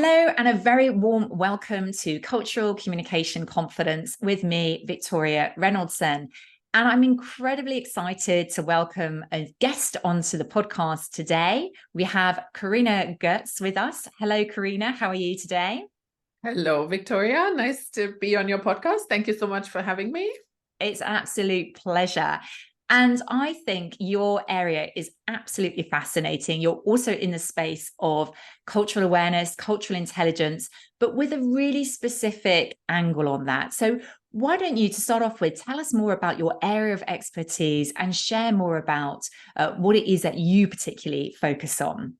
Hello, and a very warm welcome to Cultural Communication Confidence with me, Victoria Reynoldson. And I'm incredibly excited to welcome a guest onto the podcast today. We have Corina Goetz with us. Hello, Corina. How are you today? Hello, Victoria. Nice to be on your podcast. Thank you so much for having me. It's an absolute pleasure. And I think your area is absolutely fascinating. You're also in the space of cultural awareness, cultural intelligence, but with a really specific angle on that. So why don't you, to start off with, tell us more about your area of expertise and share more about what it is that you particularly focus on?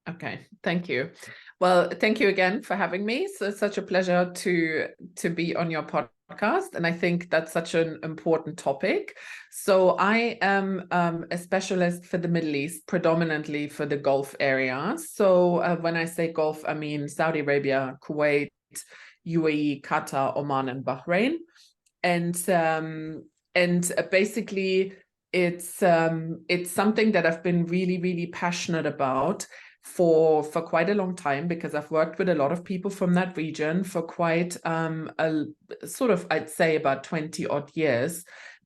Okay, thank you. Well, thank you again for having me. So it's such a pleasure to be on your podcast. And I think that's such an important topic. So I am a specialist for the Middle East, predominantly for the Gulf area. So when I say Gulf, I mean Saudi Arabia, Kuwait, UAE, Qatar, Oman, and Bahrain. And basically it's something that I've been really passionate about for quite a long time, because I've worked with a lot of people from that region for quite a sort of, I'd say, about 20 odd years.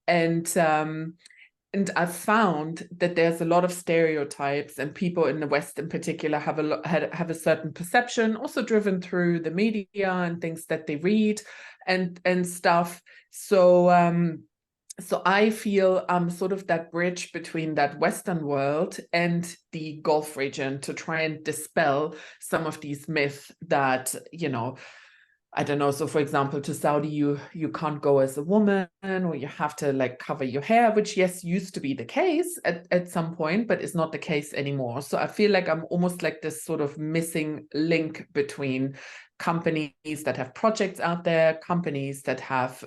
And I've found that there's a lot of stereotypes, and people in the West in particular have a certain perception, also driven through the media and things that they read and stuff. So I feel I'm sort of that bridge between that Western world and the Gulf region to try and dispel some of these myths that, I don't know. So for example, to Saudi, you can't go as a woman, or you have to like cover your hair, which yes, used to be the case at some point, but is not the case anymore. So I feel like I'm almost like this sort of missing link between companies that have projects out there, companies that have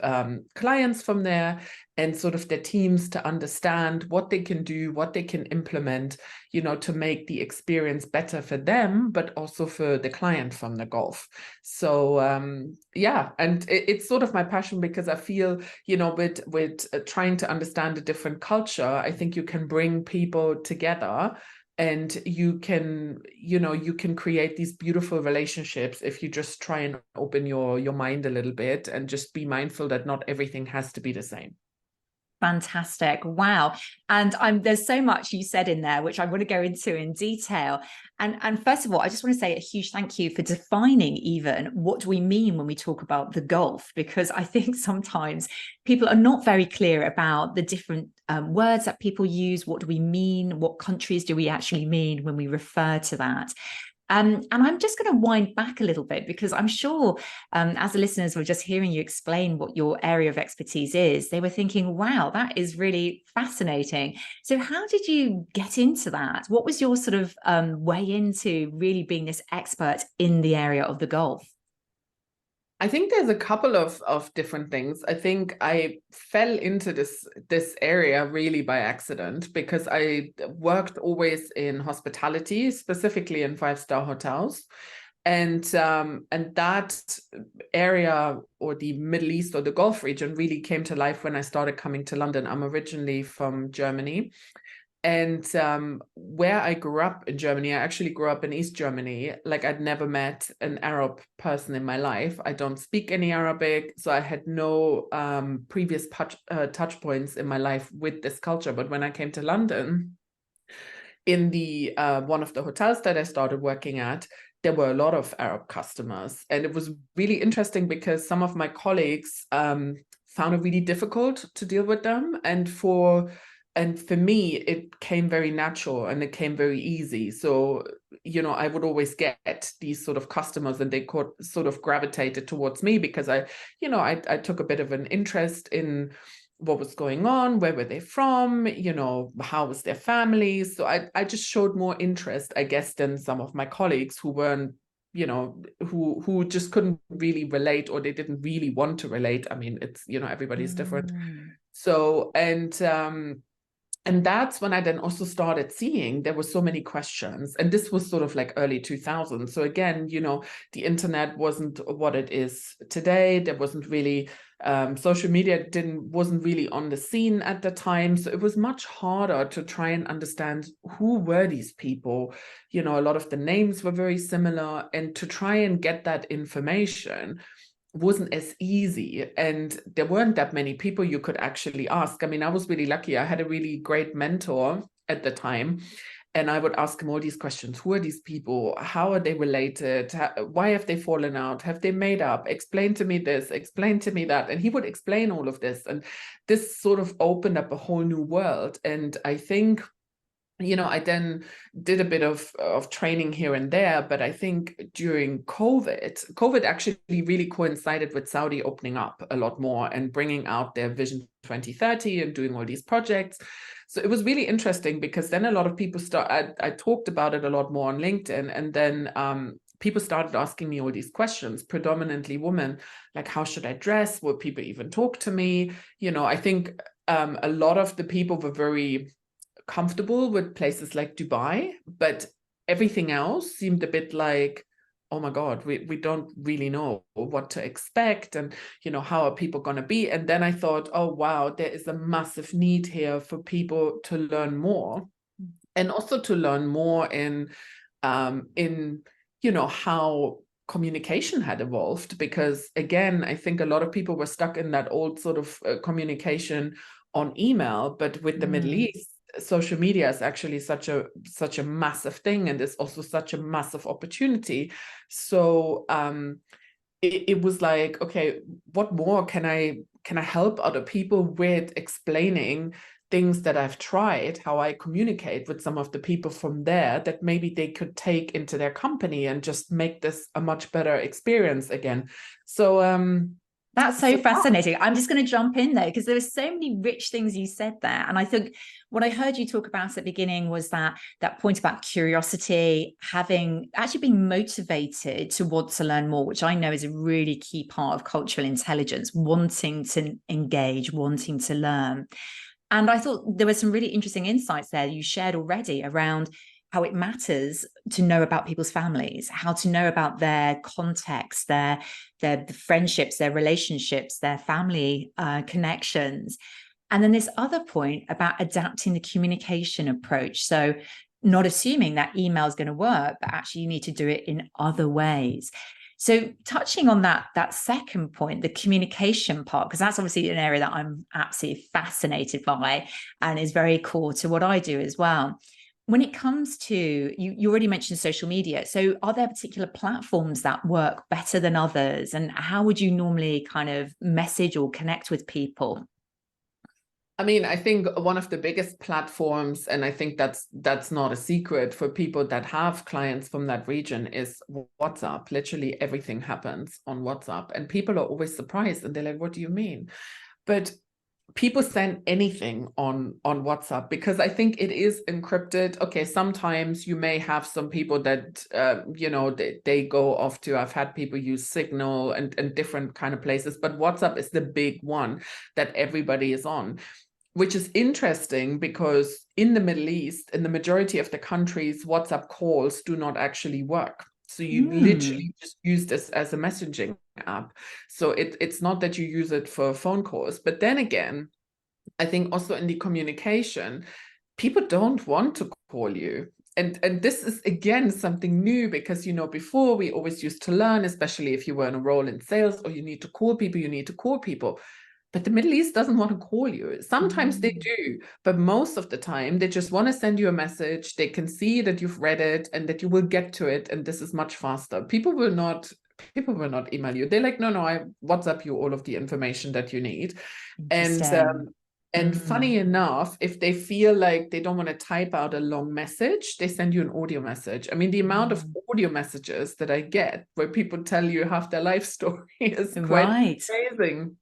clients from there, and sort of their teams to understand what they can do, what they can implement, to make the experience better for them, but also for the client from the Gulf. So yeah, and it's sort of my passion, because I feel, with trying to understand a different culture, I think you can bring people together, and you can create these beautiful relationships if you just try and open your mind a little bit and just be mindful that not everything has to be the same. Fantastic. Wow. And there's so much you said in there, which I want to go into in detail. And first of all, I just want to say a huge thank you for defining even what do we mean when we talk about the Gulf, because I think sometimes people are not very clear about the different words that people use. What do we mean? What countries do we actually mean when we refer to that? And I'm just going to wind back a little bit, because I'm sure as the listeners were just hearing you explain what your area of expertise is, they were thinking, wow, that is really fascinating. So how did you get into that? What was your sort of way into really being this expert in the area of the Gulf? I think there's a couple of different things. I think I fell into this area really by accident, because I worked always in hospitality, specifically in five-star hotels. And that area, or the Middle East or the Gulf region, really came to life when I started coming to London. I'm originally from Germany. And where I grew up in Germany, I actually grew up in East Germany. Like, I'd never met an Arab person in my life. I don't speak any Arabic, so I had no previous touch points in my life with this culture. But when I came to London, in the one of the hotels that I started working at, there were a lot of Arab customers. And it was really interesting, because some of my colleagues found it really difficult to deal with them. And for me, it came very natural and it came very easy. So, I would always get these sort of customers, and they sort of gravitated towards me, because I took a bit of an interest in what was going on, where were they from, how was their family. So I just showed more interest, I guess, than some of my colleagues who weren't, who just couldn't really relate, or they didn't really want to relate. I mean, it's, everybody's different. So, And that's when I then also started seeing there were so many questions. And this was sort of like early 2000s. So again, you know, the internet wasn't what it is today. There wasn't really, social media wasn't really on the scene at the time. So it was much harder to try and understand who were these people. You know, a lot of the names were very similar, and to try and get that information wasn't as easy, and there weren't that many people you could actually ask. I mean, I was really lucky. I had a really great mentor at the time, and I would ask him all these questions. Who are these people? How are they related? Why have they fallen out? Have they made up? Explain to me this, explain to me that. And he would explain all of this. And this sort of opened up a whole new world. And I think, you know, I then did a bit of training here and there, but I think during COVID actually really coincided with Saudi opening up a lot more and bringing out their Vision 2030 and doing all these projects. So it was really interesting, because then a lot of people I talked about it a lot more on LinkedIn, and then people started asking me all these questions, predominantly women, like, how should I dress? Will people even talk to me? You know, I think a lot of the people were very comfortable with places like Dubai, but everything else seemed a bit like, oh my God, we don't really know what to expect, and, you know, how are people going to be? And then I thought, oh wow, there is a massive need here for people to learn more, and also to learn more in you know, how communication had evolved. Because again, I think a lot of people were stuck in that old sort of communication on email, but with the Middle East, social media is actually such a massive thing, and it's also such a massive opportunity. So it was like, okay, what more can I help other people with, explaining things that I've tried, how I communicate with some of the people from there, that maybe they could take into their company and just make this a much better experience again. So that's so fascinating. I'm just going to jump in there, because there were so many rich things you said there. And I think what I heard you talk about at the beginning was that point about curiosity, actually being motivated to want to learn more, which I know is a really key part of cultural intelligence, wanting to engage, wanting to learn. And I thought there were some really interesting insights there you shared already around how it matters to know about people's families, how to know about their context, their friendships, their relationships, their family connections. And then this other point about adapting the communication approach. So not assuming that email is going to work, but actually you need to do it in other ways. So touching on that second point, the communication part, because that's obviously an area that I'm absolutely fascinated by and is very core to what I do as well. When it comes to, you already mentioned social media. So are there particular platforms that work better than others? And how would you normally kind of message or connect with people? I mean, I think one of the biggest platforms, and I think that's not a secret for people that have clients from that region, is WhatsApp. Literally everything happens on WhatsApp, and people are always surprised, and they're like, what do you mean? But people send anything on WhatsApp, because I think it is encrypted. Okay, sometimes you may have some people that you know, they go off to, I've had people use Signal and different kind of places, but WhatsApp is the big one that everybody is on, which is interesting, because in the Middle East, in the majority of the countries, WhatsApp calls do not actually work. So you literally just use this as a messaging app. So it's not that you use it for phone calls. But then again, I think also in the communication, people don't want to call you. And this is, again, something new, because, you know, before we always used to learn, especially if you were in a role in sales, or you need to call people. But the Middle East doesn't want to call you. Sometimes they do, but most of the time they just want to send you a message. They can see that you've read it and that you will get to it, and this is much faster. People will not email you. They're like, no, I WhatsApp you all of the information that you need. And funny enough, if they feel like they don't want to type out a long message, they send you an audio message. I mean, the amount of audio messages that I get where people tell you half their life story is quite amazing.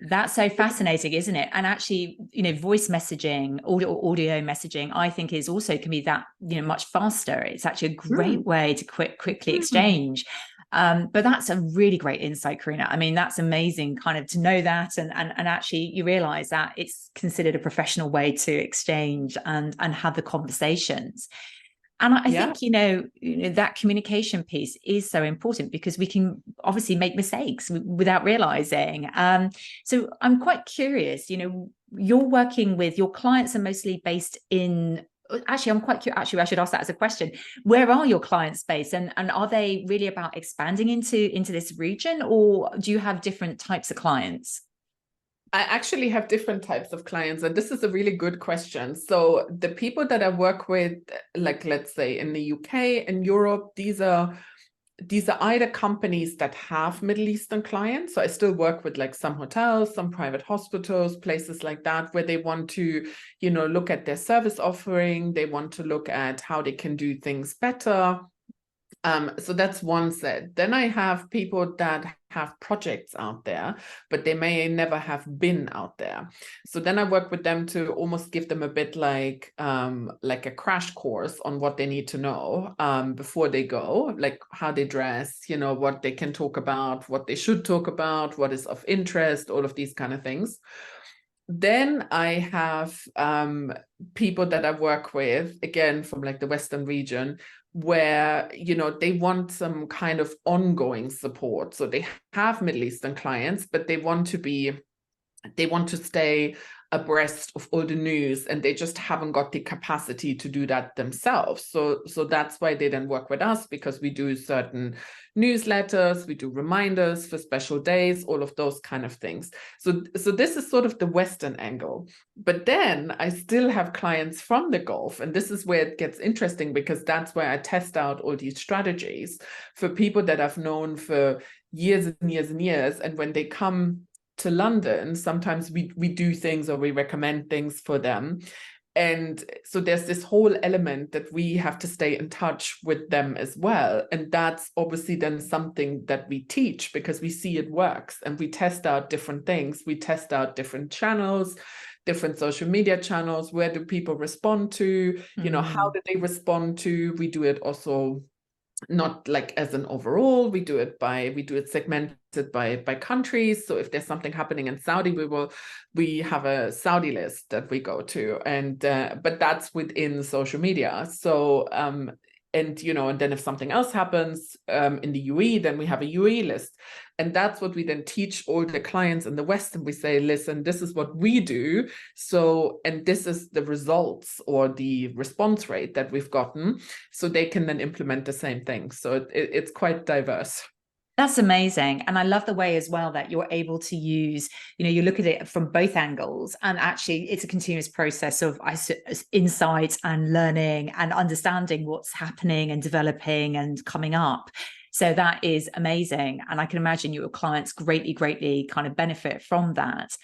That's so fascinating, isn't it? And actually, you know, voice messaging, audio messaging, I think is also can be that, you know, much faster. It's actually a great way to quickly exchange. But that's a really great insight, Corina. I mean, that's amazing kind of to know that, and actually you realize that it's considered a professional way to exchange and have the conversations. And I think, that communication piece is so important because we can obviously make mistakes without realizing. So I'm quite curious, you're working with your clients are mostly based in, actually, I'm quite curious. Actually, I should ask that as a question. Where are your clients based? And are they really about expanding into this region, or do you have different types of clients? I actually have different types of clients, and this is a really good question. So the people that I work with, like let's say in the UK and Europe, these are either companies that have Middle Eastern clients. So I still work with like some hotels, some private hospitals, places like that, where they want to, look at their service offering. They want to look at how they can do things better. So that's one set. Then I have people that have projects out there, but they may never have been out there. So then I work with them to almost give them a bit like a crash course on what they need to know before they go, like how they dress, what they can talk about, what they should talk about, what is of interest, all of these kind of things. Then I have people that I work with, again, from like the Western region, where, they want some kind of ongoing support. So they have Middle Eastern clients, but they want to stay abreast of all the news, and they just haven't got the capacity to do that themselves. So that's why they then work with us, because we do certain newsletters, we do reminders for special days, all of those kind of things. So this is sort of the Western angle. But then I still have clients from the Gulf, and this is where it gets interesting, because that's where I test out all these strategies for people that I've known for years and years and years. And when they come to London, sometimes we do things, or we recommend things for them. And so there's this whole element that we have to stay in touch with them as well. And that's obviously then something that we teach, because we see it works, and we test out different things. We test out different channels, different social media channels. Where do people respond to? How do they respond to? We do it also not like as an overall, we do it segmented by countries. So if there's something happening in Saudi, we have a Saudi list that we go to, and but that's within social media. So and then if something else happens in the UAE, then we have a UAE list. And that's what we then teach all the clients in the West. And we say, listen, this is what we do. So, and this is the results or the response rate that we've gotten. So they can then implement the same thing. So it's quite diverse. That's amazing. And I love the way as well that you're able to use, you look at it from both angles, and actually it's a continuous process of insight and learning and understanding what's happening and developing and coming up. So that is amazing. And I can imagine your clients greatly kind of benefit from that.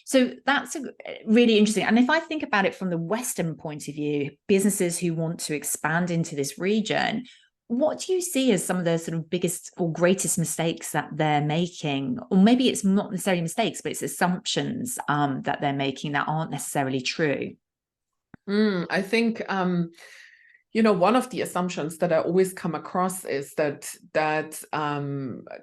So that's really interesting. And if I think about it from the Western point of view, businesses who want to expand into this region, what do you see as some of the sort of biggest or greatest mistakes that they're making? Or maybe it's not necessarily mistakes, but it's assumptions that they're making that aren't necessarily true. I think, one of the assumptions that I always come across is that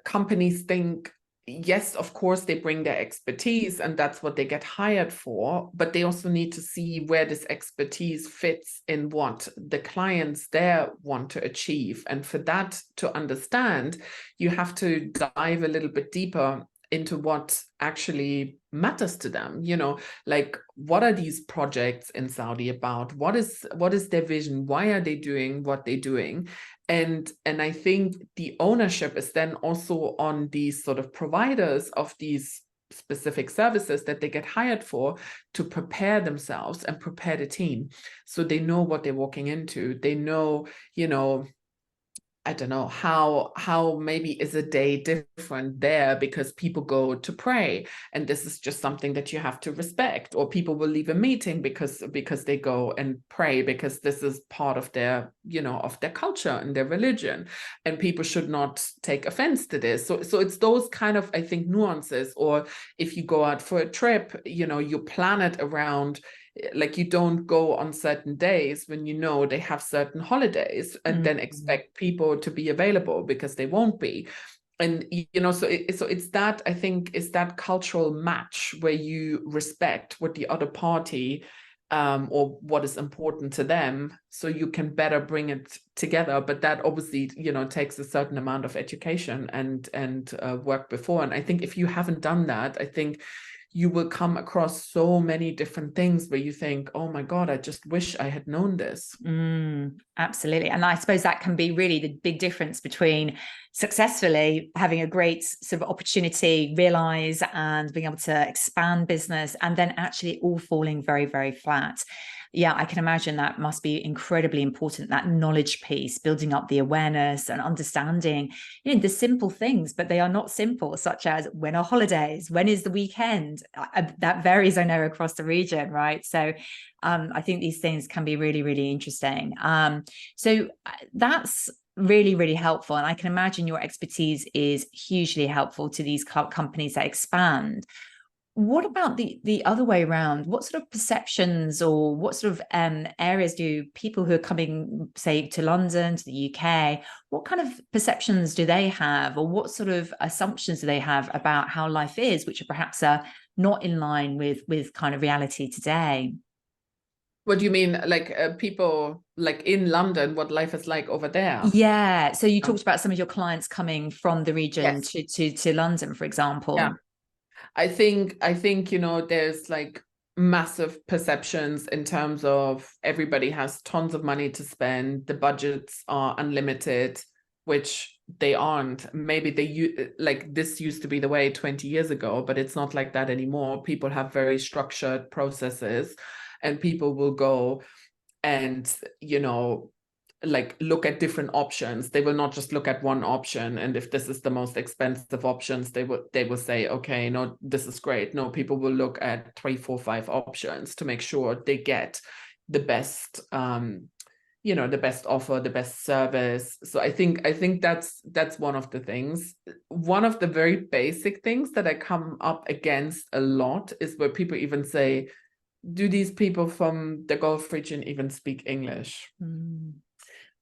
companies think, yes, of course, they bring their expertise and that's what they get hired for, but they also need to see where this expertise fits in what the clients there want to achieve. And for that to understand, you have to dive a little bit deeper into what actually matters to them. Like, what are these projects in Saudi about? What is their vision? Why are they doing what they're doing? And I think the ownership is then also on these sort of providers of these specific services that they get hired for, to prepare themselves and prepare the team, so they know what they're walking into. They know, I don't know, how maybe is a day different there because people go to pray, and this is just something that you have to respect. Or people will leave a meeting because they go and pray, because this is part of their, of their culture and their religion, and people should not take offense to this. So it's those kind of, I think, nuances. Or if you go out for a trip, you plan it around like, you don't go on certain days when you know they have certain holidays and then expect people to be available, because they won't be. And so it's that, I think, is that cultural match where you respect what the other party or what is important to them, so you can better bring it together. But that obviously takes a certain amount of education and work before. And I think if you haven't done that, I think you will come across so many different things where you think, oh my God, I just wish I had known this. Absolutely. And I suppose that can be really the big difference between successfully having a great sort of opportunity, realize, and being able to expand business, and then actually all falling very, very flat. Yeah, I can imagine that must be incredibly important, that knowledge piece, building up the awareness and understanding, the simple things, but they are not simple, such as when are holidays, when is the weekend? That varies, I know, across the region, right? So I think these things can be really, really interesting. So that's really, really helpful. And I can imagine your expertise is hugely helpful to these companies that expand. What about the other way around? What sort of perceptions, or what sort of areas do people who are coming, say, to London, to the UK, what kind of perceptions do they have, or what sort of assumptions do they have about how life is, which are perhaps not in line with kind of reality today? What do you mean, like people like in London, what life is like over there? Yeah. So you talked about some of your clients coming from the region Yes. to London, for example. Yeah. I think there's like massive perceptions in terms of everybody has tons of money to spend. The budgets are unlimited, which they aren't. Maybe like this used to be the way 20 years ago, but it's not like that anymore. People have very structured processes, and people will go and like look at different options. They will not just look at one option, and if this is the most expensive options, they will say, okay, no, this is great. No, people will look at 3, 4, 5 options to make sure they get the best the best offer, the best service. So I think that's one of the things. One of the very basic things that I come up against a lot is where people even say, do these people from the Gulf region even speak English?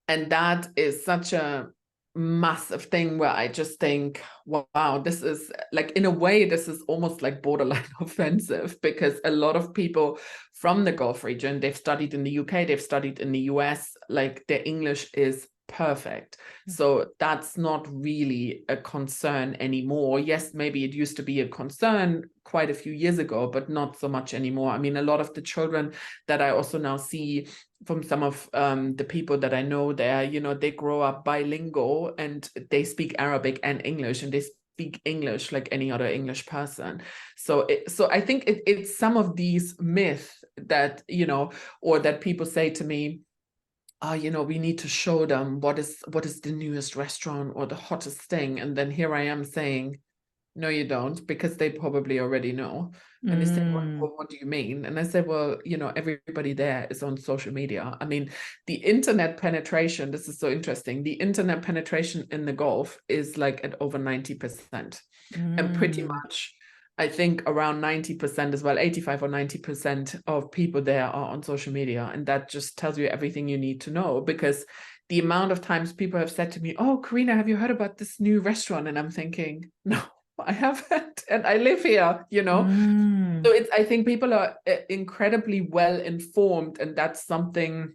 And that is such a massive thing where I just think, wow, this is like, in a way, this is almost like borderline offensive, because a lot of people from the Gulf region, they've studied in the UK, they've studied in the US, like their English is perfect. So that's not really a concern anymore. Yes, maybe it used to be a concern quite a few years ago, but not so much anymore. I mean, a lot of the children that I also now see from some of the people that I know there, they grow up bilingual, and they speak Arabic and English, and they speak English like any other English person. So I think it's some of these myths that, or that people say to me, we need to show them what is the newest restaurant or the hottest thing. And then here I am saying, no, you don't, because they probably already know. And they say, what do you mean? And I say, well, everybody there is on social media. I mean, the internet penetration, this is so interesting. The internet penetration in the Gulf is like at over 90%. And pretty much, I think around 90% as well, 85 or 90% of people there are on social media. And that just tells you everything you need to know, because the amount of times people have said to me, oh, Corina, have you heard about this new restaurant? And I'm thinking, no, I haven't, and I live here, So I think people are incredibly well informed, and that's something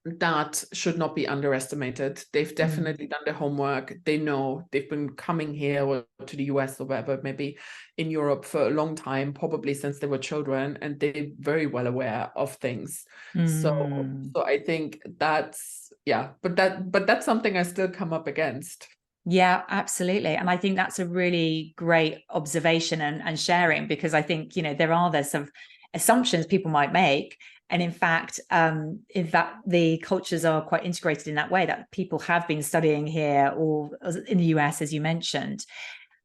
that should not be underestimated. They've definitely done their homework. They know, they've been coming here or to the US or wherever, maybe in Europe for a long time, probably since they were children, and they're very well aware of things. So I think that's, but that's something I still come up against. Yeah, absolutely. And I think that's a really great observation and sharing, because I think, there are some assumptions people might make. And in fact, the cultures are quite integrated in that way, that people have been studying here or in the US, as you mentioned.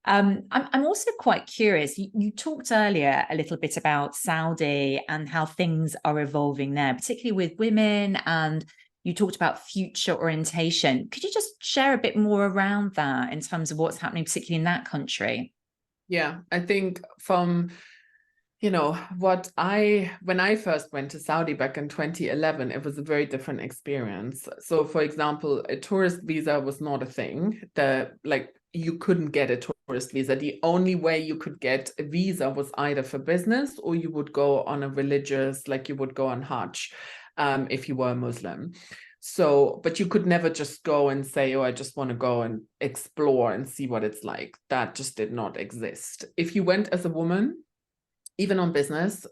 I'm also quite curious. You talked earlier a little bit about Saudi and how things are evolving there, particularly with women, and you talked about future orientation. Could you just share a bit more around that in terms of what's happening, particularly in that country? Yeah, I think from when I first went to Saudi back in 2011, it was a very different experience. So, for example, a tourist visa was not a thing. You couldn't get a tourist visa. The only way you could get a visa was either for business, or you would go on a religious, like you would go on Hajj, if you were a Muslim. So, but you could never just go and say, oh, I just want to go and explore and see what it's like. That just did not exist. If you went as a woman, even on business,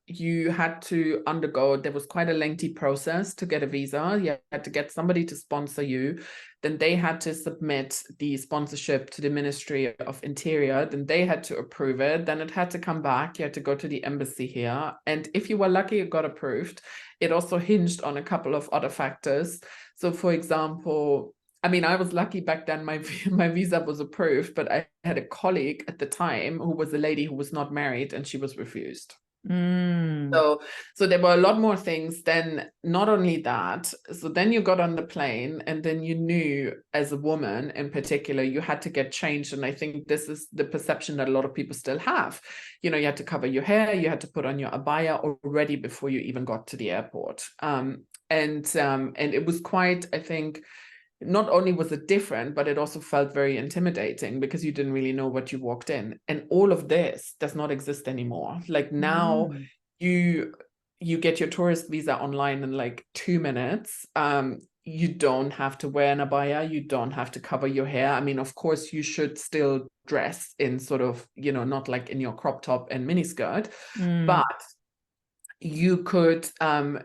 you had to undergo, there was quite a lengthy process to get a visa. You had to get somebody to sponsor you. Then they had to submit the sponsorship to the Ministry of Interior. Then they had to approve it. Then it had to come back. You had to go to the embassy here. And if you were lucky, it got approved. It also hinged on a couple of other factors. So, for example, I mean, I was lucky back then, my visa was approved, but I had a colleague at the time who was a lady who was not married, and she was refused. So there were a lot more things. Then not only that, so then you got on the plane, and then you knew, as a woman in particular, you had to get changed. And I think this is the perception that a lot of people still have. You had to cover your hair, you had to put on your abaya already before you even got to the airport. And it was quite, I think, not only was it different, but it also felt very intimidating because you didn't really know what you walked in. And all of this does not exist anymore. Like now you get your tourist visa online in like 2 minutes. You don't have to wear an abaya. You don't have to cover your hair. I mean, of course, you should still dress in sort of, not like in your crop top and miniskirt, but you could,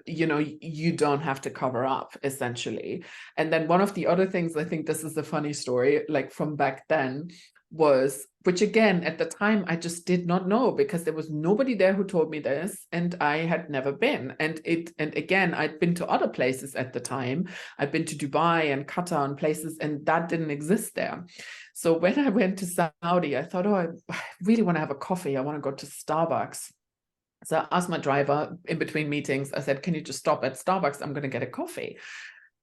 you don't have to cover up, essentially. And then one of the other things, I think this is a funny story, like from back then, was, which again, at the time, I just did not know, because there was nobody there who told me this, and I had never been. And again, I'd been to other places at the time. I'd been to Dubai and Qatar and places, and that didn't exist there. So when I went to Saudi, I thought, oh, I really want to have a coffee. I want to go to Starbucks. So I asked my driver in between meetings, I said, can you just stop at Starbucks? I'm going to get a coffee.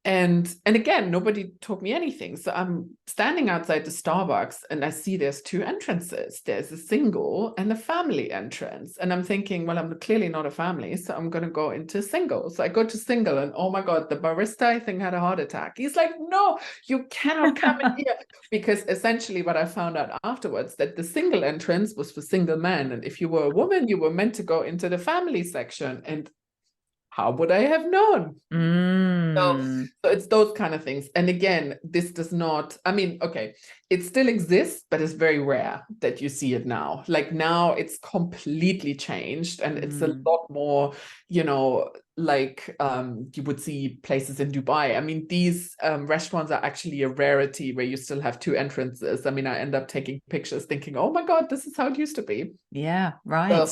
And again, nobody told me anything. So I'm standing outside the Starbucks, and I see there's 2 entrances. There's a single and a family entrance. And I'm thinking, well, I'm clearly not a family, so I'm going to go into single. So I go to single, and oh my God, the barista, I think, had a heart attack. He's like, no, you cannot come in here. Because essentially what I found out afterwards, that the single entrance was for single men. And if you were a woman, you were meant to go into the family section. And how would I have known? So it's those kind of things. And again, this does not, I mean, okay, it still exists, but it's very rare that you see it now. Like now it's completely changed, and it's a lot more, like you would see places in Dubai. I mean, these restaurants are actually a rarity where you still have 2 entrances. I mean, I end up taking pictures thinking, oh my God, this is how it used to be. Yeah, right.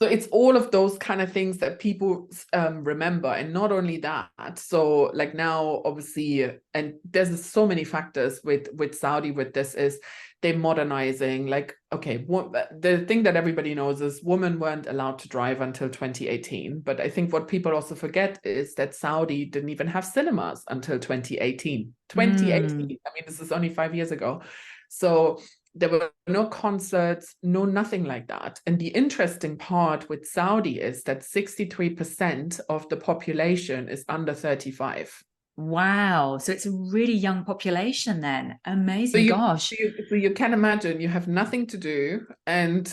So it's all of those kind of things that people remember. And not only that, so like now, obviously, and there's so many factors with Saudi with this, is they're modernizing. Like, okay, the thing that everybody knows is women weren't allowed to drive until 2018. But I think what people also forget is that Saudi didn't even have cinemas until 2018. 2018. I mean, this is only 5 years ago. So there were no concerts, no nothing like that. And the interesting part with Saudi is that 63% of the population is under 35. Wow. So it's a really young population then. Amazing. Gosh. So you can imagine you have nothing to do, and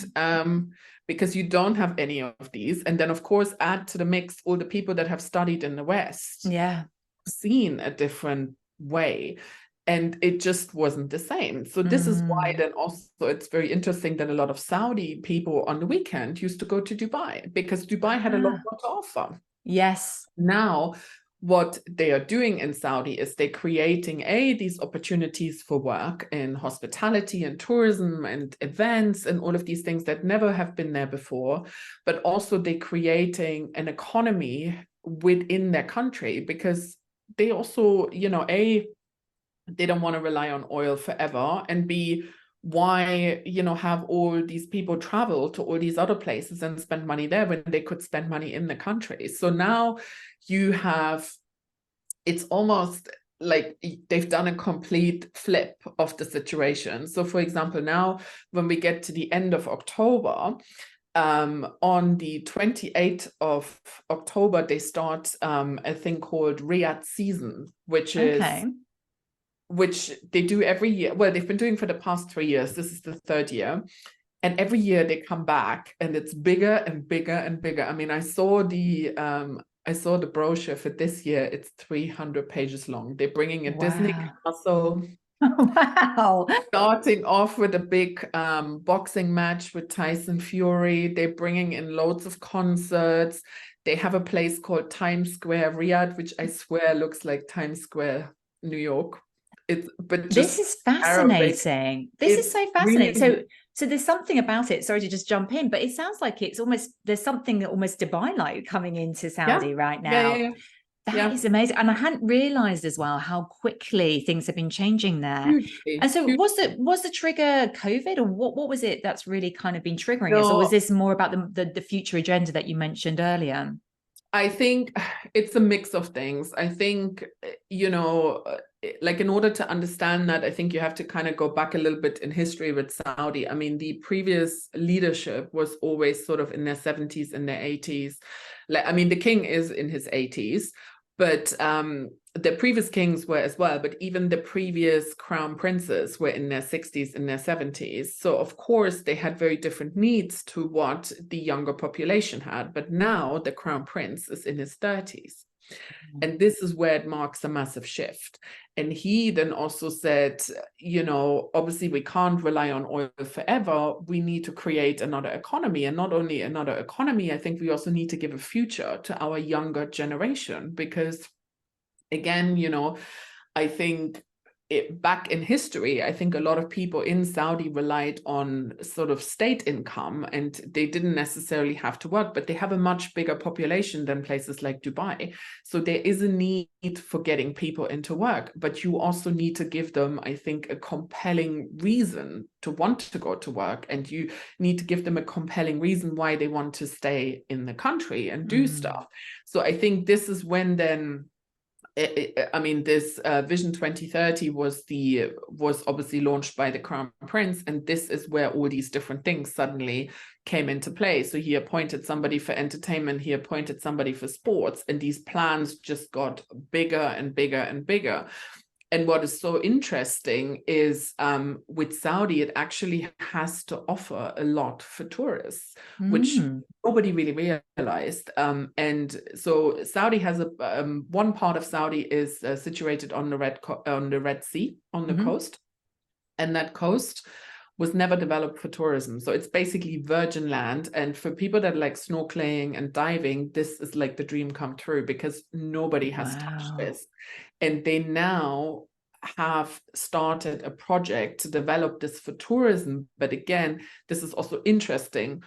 because you don't have any of these. And then, of course, add to the mix all the people that have studied in the West. Yeah. Seen a different way. And it just wasn't the same. So this is why then also it's very interesting that a lot of Saudi people on the weekend used to go to Dubai, because Dubai had a lot more to offer. Yes. Now, what they are doing in Saudi is they're creating these opportunities for work in hospitality and tourism and events and all of these things that never have been there before. But also they're creating an economy within their country, because they also, they don't want to rely on oil forever, and B, why, have all these people travel to all these other places and spend money there when they could spend money in the country. So now it's almost like they've done a complete flip of the situation. So for example, now when we get to the end of October, On the 28th of October, they start a thing called Riyadh Season, which they do every year. Well, they've been doing for the past 3 years. This is the third year. And every year they come back and it's bigger and bigger and bigger. I mean, I saw the brochure for this year. It's 300 pages long. They're bringing a Disney castle. Wow. Starting off with a big boxing match with Tyson Fury. They're bringing in loads of concerts. They have a place called Times Square Riyadh, which I swear looks like Times Square, New York. This is fascinating. This is so fascinating. Really, so there's something about it. Sorry to just jump in, but it sounds like it's almost, there's something almost divine-like coming into Saudi right now. That is amazing. And I hadn't realized as well how quickly things have been changing there. Hugely, and so was the trigger COVID, or what was it that's really kind of been triggering this? Or was this more about the future agenda that you mentioned earlier? I think it's a mix of things. I think, like in order to understand that, I think you have to kind of go back a little bit in history with Saudi. I mean, the previous leadership was always sort of in their 70s and their 80s. Like, I mean, the king is in his 80s, but the previous kings were as well, but even the previous crown princes were in their 60s and their 70s. So of course they had very different needs to what the younger population had. But now the crown prince is in his 30s. And this is where it marks a massive shift. And he then also said, obviously we can't rely on oil forever. We need to create another economy. And not only another economy, I think we also need to give a future to our younger generation. Because again, I think back in history, I think a lot of people in Saudi relied on sort of state income, and they didn't necessarily have to work, but they have a much bigger population than places like Dubai. So there is a need for getting people into work, but you also need to give them, I think, a compelling reason to want to go to work, and you need to give them a compelling reason why they want to stay in the country and do stuff. So I think this is when then this Vision 2030 was obviously launched by the Crown Prince, and this is where all these different things suddenly came into play. So he appointed somebody for entertainment, he appointed somebody for sports, and these plans just got bigger and bigger and bigger. And what is so interesting is with Saudi, it actually has to offer a lot for tourists, which nobody really realized. And so Saudi has one part of Saudi is situated on the Red Sea, on the coast. And that coast was never developed for tourism. So it's basically virgin land. And for people that like snorkeling and diving, this is like the dream come true, because nobody has touched this. And they now have started a project to develop this for tourism. But again, this is also interesting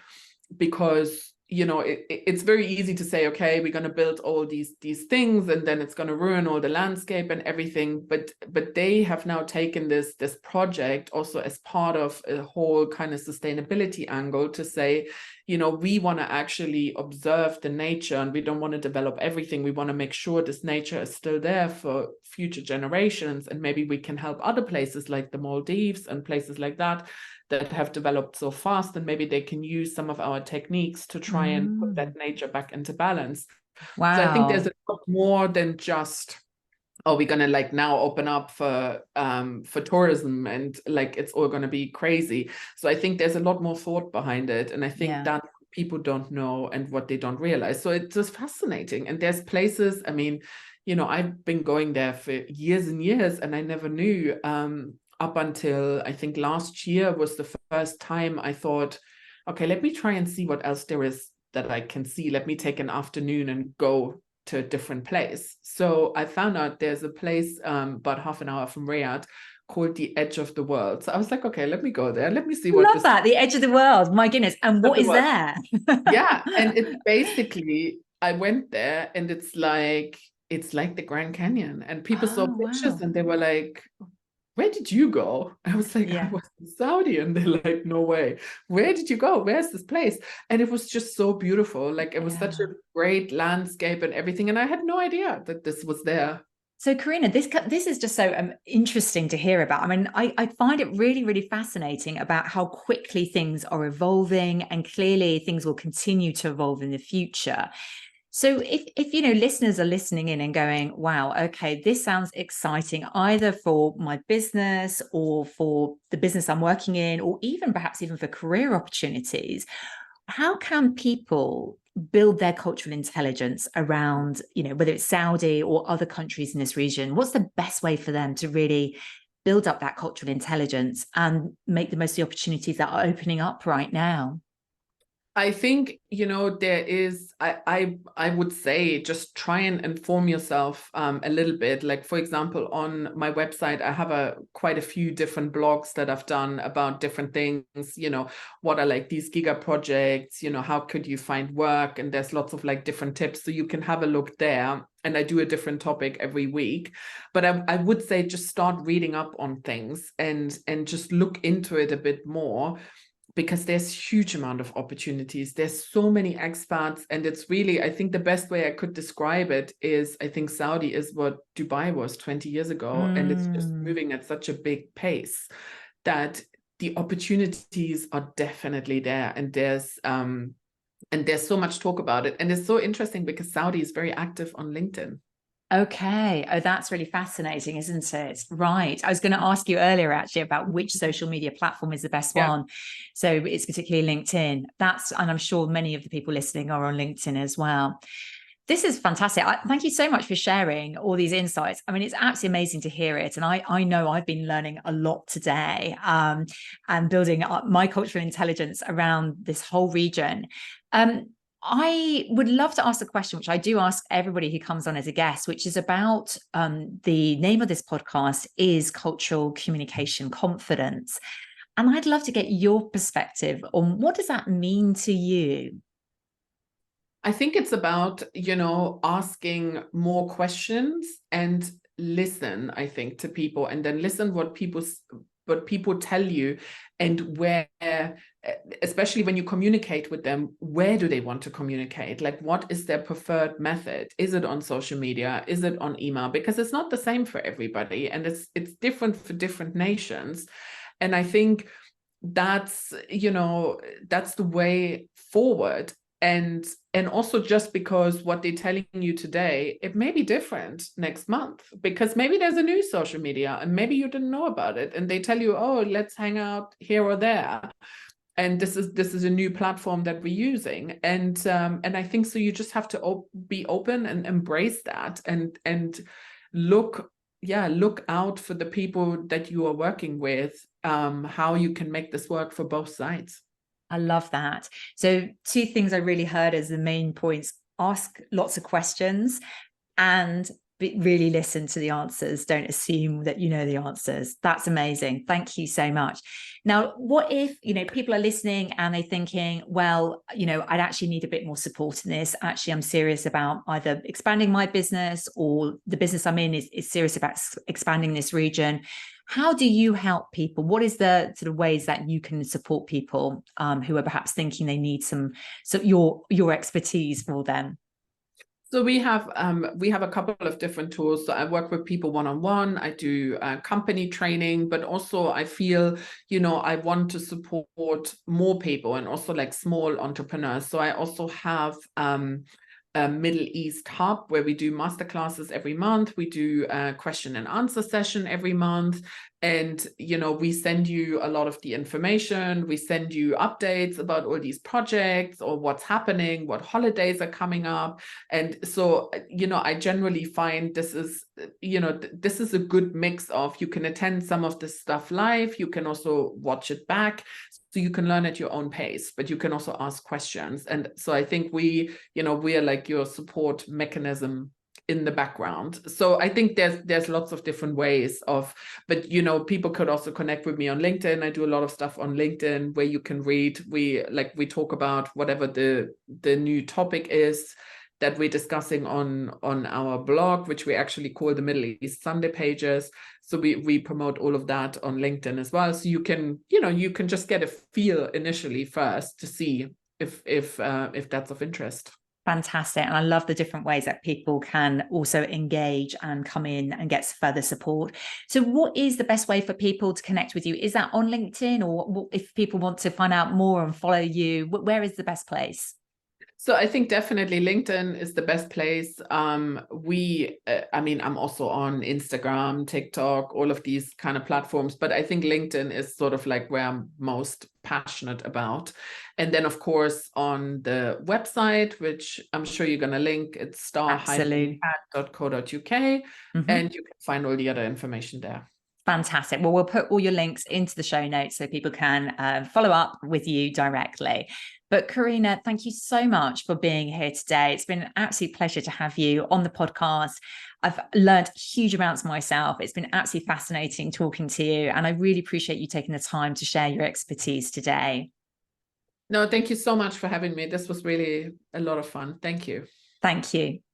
because it's very easy to say, okay, we're going to build all these things and then it's going to ruin all the landscape and everything, but they have now taken this project also as part of a whole kind of sustainability angle to say, we want to actually observe the nature, and we don't want to develop everything. We want to make sure this nature is still there for future generations, and maybe we can help other places like the Maldives and places like that have developed so fast, and maybe they can use some of our techniques to try and put that nature back into balance. Wow. So I think there's a lot more than just, oh, we're gonna like now open up for tourism and like it's all gonna be crazy. So I think there's a lot more thought behind it, and I think that people don't know and what they don't realize. So it's just fascinating. And there's places, I mean, I've been going there for years and years, and I never knew. Up until I think last year was the first time I thought, okay, let me try and see what else there is that I can see. Let me take an afternoon and go to a different place. So I found out there's a place about half an hour from Riyadh called the Edge of the World. So I was like, okay, let me go there. Let me see what Love that, the Edge of the World. My goodness. And what is there? Yeah. And it's basically, I went there and it's like the Grand Canyon, and people saw pictures and they were like, where did you go? I was like, I was in Saudi. And they're like, no way. Where did you go? Where's this place? And it was just so beautiful. Like it was such a great landscape and everything. And I had no idea that this was there. So, Corina, this is just so interesting to hear about. I mean, I find it really, really fascinating about how quickly things are evolving, and clearly things will continue to evolve in the future. So, if listeners are listening in and going, "Wow, okay, this sounds exciting," either for my business or for the business I'm working in, or even perhaps even for career opportunities, how can people build their cultural intelligence around, whether it's Saudi or other countries in this region? What's the best way for them to really build up that cultural intelligence and make the most of the opportunities that are opening up right now? I think, there is, I would say, just try and inform yourself a little bit. Like, for example, on my website, I have quite a few different blogs that I've done about different things, what are like these giga projects, how could you find work? And there's lots of like different tips. So you can have a look there. And I do a different topic every week. But I would say just start reading up on things and just look into it a bit more, because there's huge amount of opportunities. There's so many expats, and it's really, I think the best way I could describe it is, I think Saudi is what Dubai was 20 years ago, and it's just moving at such a big pace that the opportunities are definitely there, and there's so much talk about it. And it's so interesting because Saudi is very active on LinkedIn. Okay. Oh, that's really fascinating, isn't it? Right. I was going to ask you earlier actually about which social media platform is the best one. So it's particularly LinkedIn. And I'm sure many of the people listening are on LinkedIn as well. This is fantastic. Thank you so much for sharing all these insights. I mean, it's absolutely amazing to hear it. And I know I've been learning a lot today, and building up my cultural intelligence around this whole region. I would love to ask a question, which I do ask everybody who comes on as a guest, which is about the name of this podcast is Cultural Communication Confidence. And I'd love to get your perspective on what does that mean to you? I think it's about, asking more questions and listen, I think, to people, and then listen what people tell you, and where, especially when you communicate with them, where do they want to communicate? Like, what is their preferred method? Is it on social media? Is it on email? Because it's not the same for everybody, and it's different for different nations. And I think that's the way forward. And also, just because what they're telling you today, it may be different next month, because maybe there's a new social media and maybe you didn't know about it, and they tell you, oh, let's hang out here or there, and this is a new platform that we're using. And I think so you just have to be open and embrace that, and look out for the people that you are working with, how you can make this work for both sides. I love that. So, two things I really heard as the main points: ask lots of questions and really listen to the answers. Don't assume that you know the answers. That's amazing. Thank you so much. Now, what if, people are listening and they're thinking, well, I'd actually need a bit more support in this. Actually, I'm serious about either expanding my business, or the business I'm in is serious about expanding this region. How do you help people? What is the sort of ways that you can support people who are perhaps thinking they need your expertise for them? So we have a couple of different tools. So I work with people one-on-one. I do company training, but also I feel, I want to support more people, and also like small entrepreneurs. So I also have a Middle East hub where we do masterclasses every month. We do a question and answer session every month. And, we send you a lot of the information. We send you updates about all these projects, or what's happening, what holidays are coming up. And so, I generally find this is a good mix of, you can attend some of this stuff live. You can also watch it back. So you can learn at your own pace, but you can also ask questions. And so I think we are like your support mechanism in the background. So I think there's lots of different ways but people could also connect with me on LinkedIn. I do a lot of stuff on LinkedIn where you can read. We talk about whatever the new topic is that we're discussing on our blog, which we actually call the Middle East Sunday Pages. So we promote all of that on LinkedIn as well. So you can just get a feel initially first to see if that's of interest. Fantastic. And I love the different ways that people can also engage and come in and get further support. So what is the best way for people to connect with you? Is that on LinkedIn, or if people want to find out more and follow you, where is the best place? So I think definitely LinkedIn is the best place. I mean, I'm also on Instagram, TikTok, all of these kind of platforms, but I think LinkedIn is sort of like where I'm most passionate about. And then, of course, on the website, which I'm sure you're going to link, it's star-impact.co.uk, and you can find all the other information there. Fantastic. Well, we'll put all your links into the show notes so people can follow up with you directly. But Corina, thank you so much for being here today. It's been an absolute pleasure to have you on the podcast. I've learned huge amounts myself. It's been absolutely fascinating talking to you. And I really appreciate you taking the time to share your expertise today. No, thank you so much for having me. This was really a lot of fun. Thank you. Thank you.